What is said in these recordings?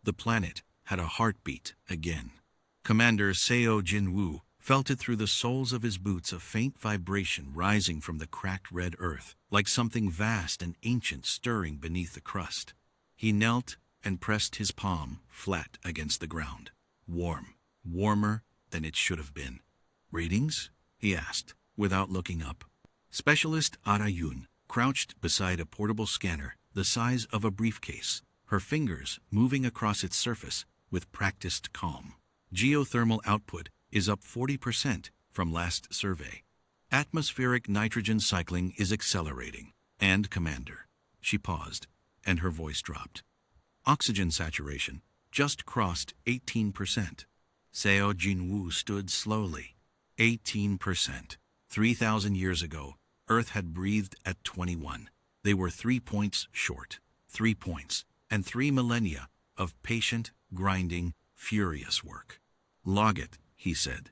The planet had a heartbeat again. Commander Seo Jinwoo felt it through the soles of his boots, a faint vibration rising from the cracked red earth, like something vast and ancient stirring beneath the crust. He knelt and pressed his palm flat against the ground. Warm, warmer than it should have been. "Readings?" he asked, without looking up. Specialist Arayun crouched beside a portable scanner the size of a briefcase, her fingers moving across its surface with practiced calm. "Geothermal output is up 40% from last survey. Atmospheric nitrogen cycling is accelerating. And, Commander," she paused, and her voice dropped, "oxygen saturation just crossed 18%. Seo Jinwoo stood slowly. 18%. 3,000 years ago, Earth had breathed at 21. They were 3 points short. 3 points, and 3 millennia of patient, grinding, furious work. "Log it," he said.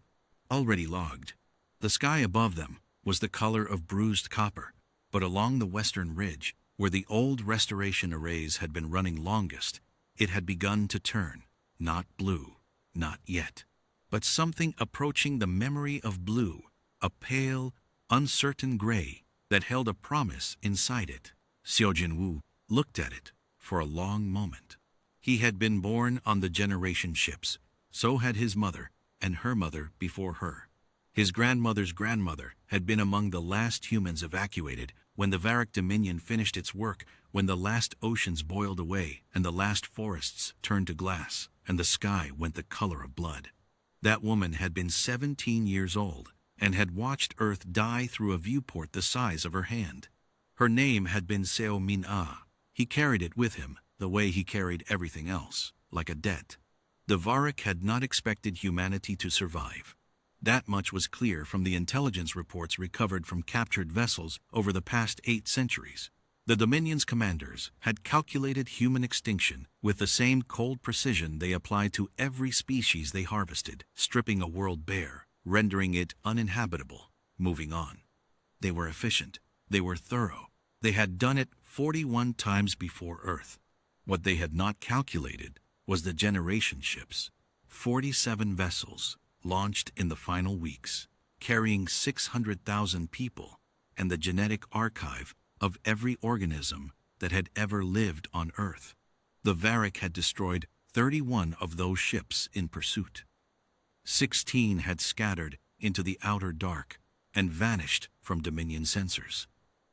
Already logged. The sky above them was the color of bruised copper, but along the western ridge, where the old restoration arrays had been running longest, it had begun to turn. Not blue, not yet, but something approaching the memory of blue, a pale, uncertain gray that held a promise inside it. Seo Jinwoo looked at it for a long moment. He had been born on the generation ships. So had his mother and her mother before her. His grandmother's grandmother had been among the last humans evacuated when the Varric Dominion finished its work, when the last oceans boiled away and the last forests turned to glass and the sky went the color of blood. That woman had been 17 years old and had watched Earth die through a viewport the size of her hand. Her name had been Seo Min-ah. He carried it with him the way he carried everything else, like a debt. The Varric had not expected humanity to survive. That much was clear from the intelligence reports recovered from captured vessels over the past 8 centuries. The Dominion's commanders had calculated human extinction with the same cold precision they applied to every species they harvested, stripping a world bare, rendering it uninhabitable, moving on. They were efficient. They were thorough. They had done it 41 times before Earth. What they had not calculated was the generation ships. 47 vessels launched in the final weeks, carrying 600,000 people and the genetic archive of every organism that had ever lived on Earth. The Varric had destroyed 31 of those ships in pursuit. 16 had scattered into the outer dark and vanished from Dominion sensors.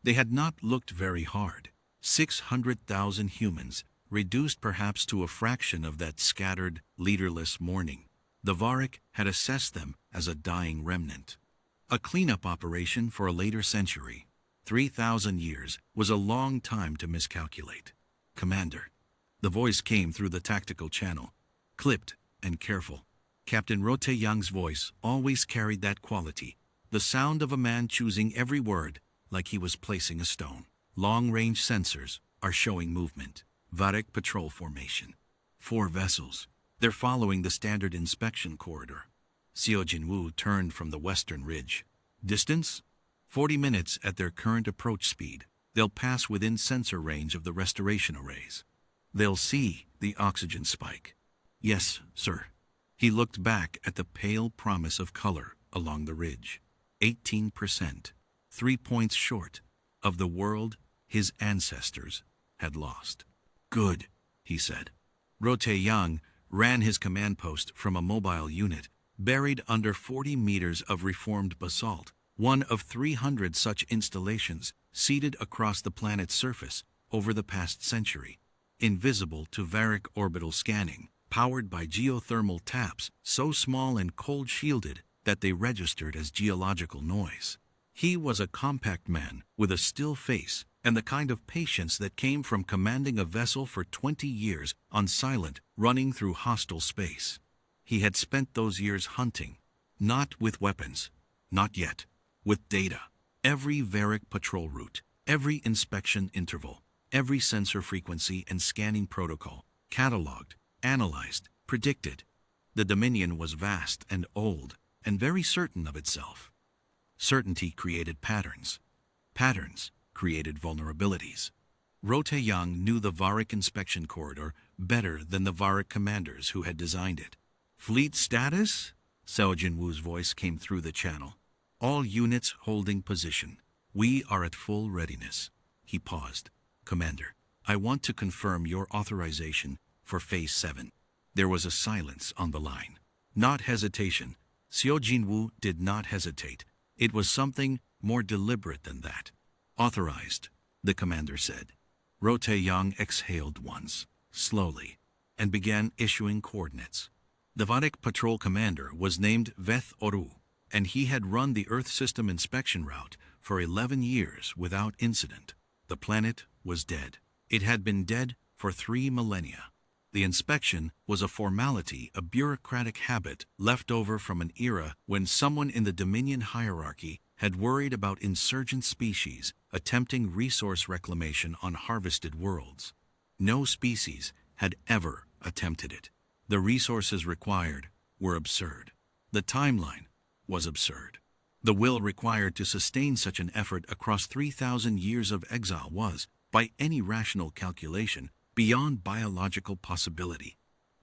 They had not looked very hard. 600,000 humans, reduced perhaps to a fraction of that scattered, leaderless morning. The Varric had assessed them as a dying remnant. A cleanup operation for a later century. 3,000 years was a long time to miscalculate. "Commander." The voice came through the tactical channel, clipped and careful. Captain Rote Young's voice always carried that quality, the sound of a man choosing every word like he was placing a stone. "Long-range sensors are showing movement. Varric patrol formation. 4 vessels. They're following the standard inspection corridor." Seo Jinwoo turned from the western ridge. "Distance? 40 minutes at their current approach speed. They'll pass within sensor range of the restoration arrays. They'll see the oxygen spike." "Yes, sir." He looked back at the pale promise of color along the ridge. 18%, 3 points short of the world his ancestors had lost. "Good," he said. Rote Yang ran his command post from a mobile unit buried under 40 meters of reformed basalt, one of 300 such installations seeded across the planet's surface over the past century, invisible to Varric orbital scanning, powered by geothermal taps so small and cold-shielded that they registered as geological noise. He was a compact man with a still face and the kind of patience that came from commanding a vessel for 20 years on silent, running through hostile space. He had spent those years hunting, not with weapons, not yet, with data. Every Varric patrol route, every inspection interval, every sensor frequency and scanning protocol, cataloged, analyzed, predicted. The Dominion was vast and old, and very certain of itself. Certainty created patterns. Patterns created vulnerabilities. Rote Yang knew the Varric inspection corridor better than the Varik commanders who had designed it. Fleet status? Seo Jinwoo's voice came through the channel. All units holding position. We are at full readiness. He paused. Commander, I want to confirm your authorization for Phase 7. There was a silence on the line. Not hesitation. Seo Jinwoo did not hesitate. It was something more deliberate than that. Authorized, the commander said. Ro Tae-young exhaled once, slowly, and began issuing coordinates. The Varik patrol commander was named Veth Oru, and he had run the Earth system inspection route for 11 years without incident. The planet was dead. It had been dead for 3 millennia. The inspection was a formality, a bureaucratic habit left over from an era when someone in the Dominion hierarchy had worried about insurgent species attempting resource reclamation on harvested worlds. No species had ever attempted it. The resources required were absurd. The timeline was absurd. The will required to sustain such an effort across 3,000 years of exile was, by any rational calculation, beyond biological possibility.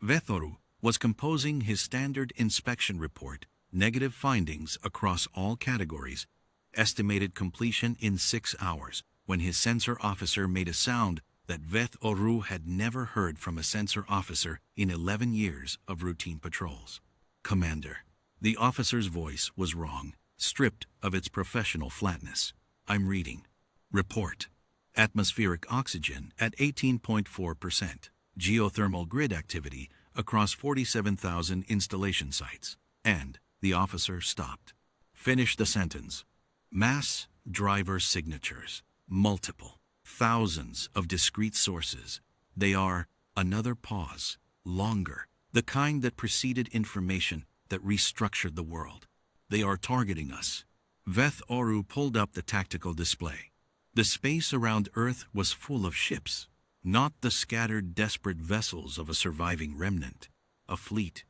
Vethoru was composing his standard inspection report, negative findings across all categories, estimated completion in 6 hours, when his sensor officer made a sound that Vethoru had never heard from a sensor officer in 11 years of routine patrols. Commander. The officer's voice was wrong, stripped of its professional flatness. I'm reading. Report. Atmospheric oxygen at 18.4%. Geothermal grid activity across 47,000 installation sites. And the officer stopped. Finish the sentence. Mass driver signatures. Multiple. Thousands of discrete sources. They are, another pause, longer, the kind that preceded information that restructured the world. They are targeting us. Veth Oru pulled up the tactical display. The space around Earth was full of ships, not the scattered, desperate vessels of a surviving remnant. A fleet,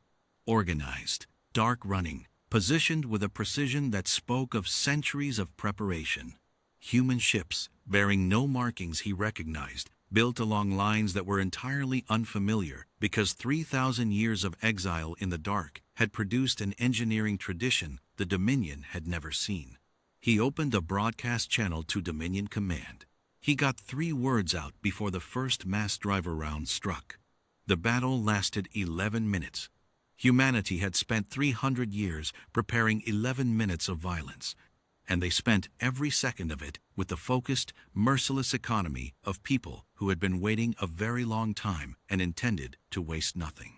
organized, dark-running, positioned with a precision that spoke of centuries of preparation. Human ships, bearing no markings he recognized, built along lines that were entirely unfamiliar because 3,000 years of exile in the dark had produced an engineering tradition the Dominion had never seen. He opened a broadcast channel to Dominion Command. He got 3 words out before the first mass driver round struck. The battle lasted 11 minutes. Humanity had spent 300 years preparing 11 minutes of violence, and they spent every second of it with the focused, merciless economy of people who had been waiting a very long time and intended to waste nothing.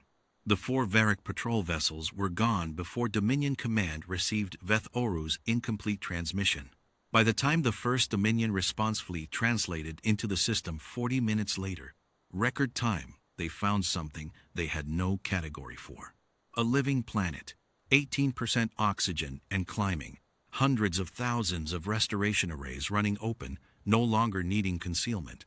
The 4 Varik patrol vessels were gone before Dominion Command received Veth Oru's incomplete transmission. By the time the first Dominion response fleet translated into the system 40 minutes later, record time, they found something they had no category for. A living planet, 18% oxygen and climbing, hundreds of thousands of restoration arrays running open, no longer needing concealment,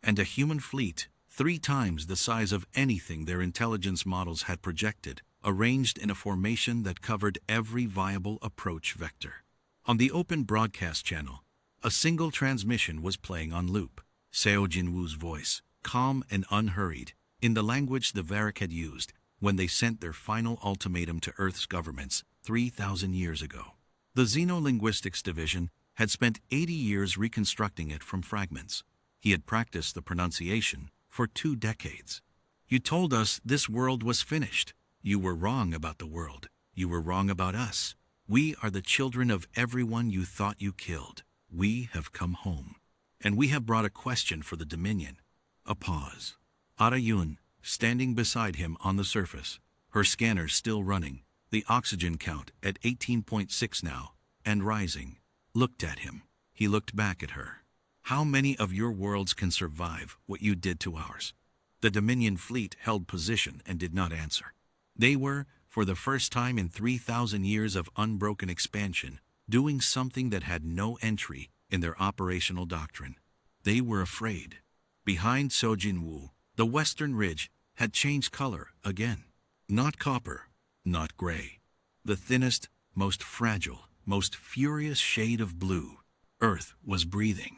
and a human fleet 3 times the size of anything their intelligence models had projected, arranged in a formation that covered every viable approach vector. On the open broadcast channel, a single transmission was playing on loop. Seo Jinwoo's voice, calm and unhurried, in the language the Varik had used when they sent their final ultimatum to Earth's governments 3,000 years ago. The Xenolinguistics Division had spent 80 years reconstructing it from fragments. He had practiced the pronunciation for 2 decades. You told us this world was finished. You were wrong about the world. You were wrong about us. We are the children of everyone you thought you killed. We have come home. And we have brought a question for the Dominion. A pause. Arayun, standing beside him on the surface, her scanner still running, the oxygen count at 18.6 now, and rising, looked at him. He looked back at her. How many of your worlds can survive what you did to ours? The Dominion fleet held position and did not answer. They were, for the first time in 3,000 years of unbroken expansion, doing something that had no entry in their operational doctrine. They were afraid. Behind Seo Jinwoo, the western ridge had changed color again. Not copper, not gray. The thinnest, most fragile, most furious shade of blue. Earth was breathing.